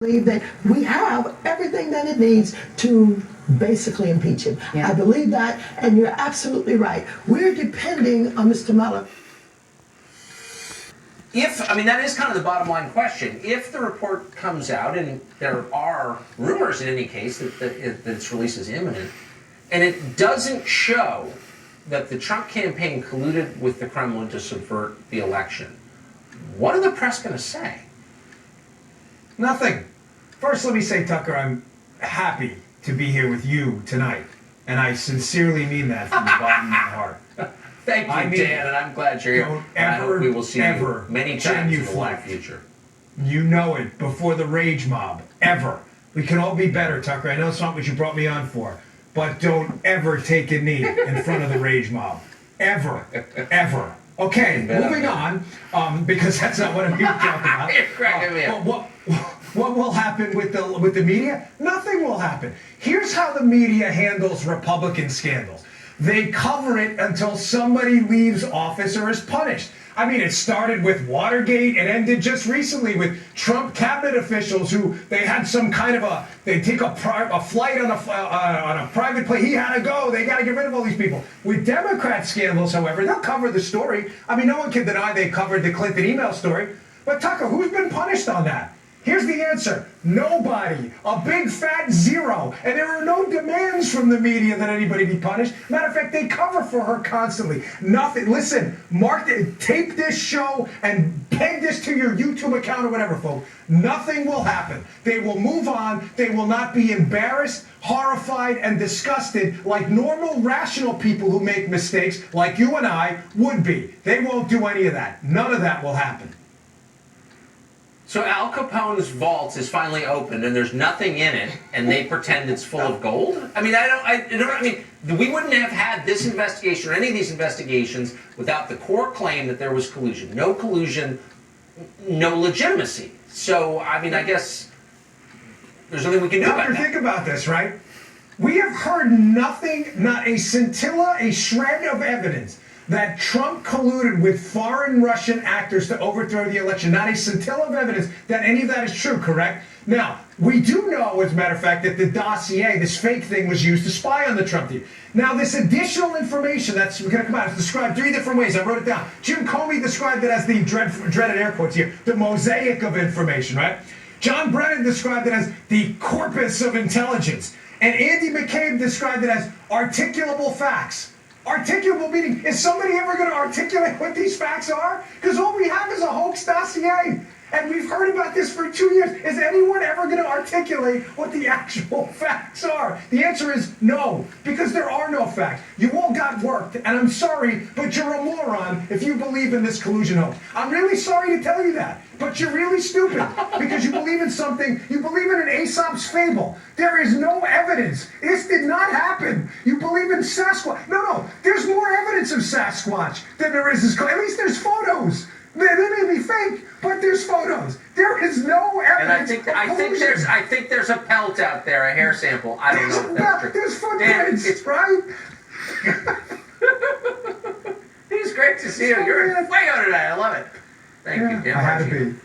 believe that we have everything that it needs to basically impeach him. Yeah. I believe that, and you're absolutely right. We're depending on Mr. Mueller. That is kind of the bottom line question. If the report comes out, and there are rumors in any case that its release is imminent, and it doesn't show that the Trump campaign colluded with the Kremlin to subvert the election, what are the press going to say? Nothing. First, let me say, Tucker, I'm happy to be here with you tonight. And I sincerely mean that from the bottom of my heart. Thank you, Dan, and I'm glad you're here. Don't And I hope we will see ever you many times in the live genuflect. future. You know it, before the rage mob, ever. We can all be better, Tucker. I know it's not what you brought me on for. But don't ever take a knee in front of the rage mob. Ever. Ever. Okay, moving on, because that's not what I'm here to talk about. You're cracking me up. What will happen with the media? Nothing will happen. Here's how the media handles Republican scandals. They cover it until somebody leaves office or is punished. I mean, it started with Watergate. It ended just recently with Trump cabinet officials who they had some kind of they take a flight on a private plane. He had to go. They got to get rid of all these people. With Democrat scandals, however, they'll cover the story. I mean, no one can deny they covered the Clinton email story. But Tucker, who's been punished on that? Here's the answer. Nobody. A big fat zero. And there are no demands from the media that anybody be punished. Matter of fact, they cover for her constantly. Nothing. Listen, tape this show and peg this to your YouTube account or whatever, folks. Nothing will happen. They will move on. They will not be embarrassed, horrified, and disgusted like normal, rational people who make mistakes like you and I would be. They won't do any of that. None of that will happen. So Al Capone's vault is finally opened, and there's nothing in it, and they pretend it's full of gold. We wouldn't have had this investigation or any of these investigations without the core claim that there was collusion. No collusion, no legitimacy. So I guess there's nothing we can do about Doctor, that. think about this, right? We have heard nothing, not a scintilla, a shred of evidence that Trump colluded with foreign Russian actors to overthrow the election. Not a scintilla of evidence that any of that is true, correct? Now, we do know, as a matter of fact, that the dossier, this fake thing, was used to spy on the Trump team. Now, this additional information that's going to come out is described three different ways. I wrote it down. Jim Comey described it as the dreaded air quotes here, the mosaic of information, right? John Brennan described it as the corpus of intelligence. And Andy McCabe described it as articulable facts. Articulable meaning, is somebody ever going to articulate what these facts are? Because all we have is a hoax dossier. And we've heard about this for 2 years. Is anyone ever going to articulate what the actual facts are? The answer is no, because there are no facts. You all got worked, and I'm sorry, but you're a moron if you believe in this collusion hoax. I'm really sorry to tell you that, but you're really stupid because you believe in something, you believe in an Aesop's fable. There is no evidence. This did not happen. You believe in Sasquatch. No, there's more evidence of Sasquatch than there is this. At least there's photos. They may be fake, but there's photos. There is no evidence. And I think there's a pelt out there, a hair sample. I don't know if that's true. There's footprints, right? It is great to see you. You're way on tonight. I love it. Thank you, Dan. I had to be.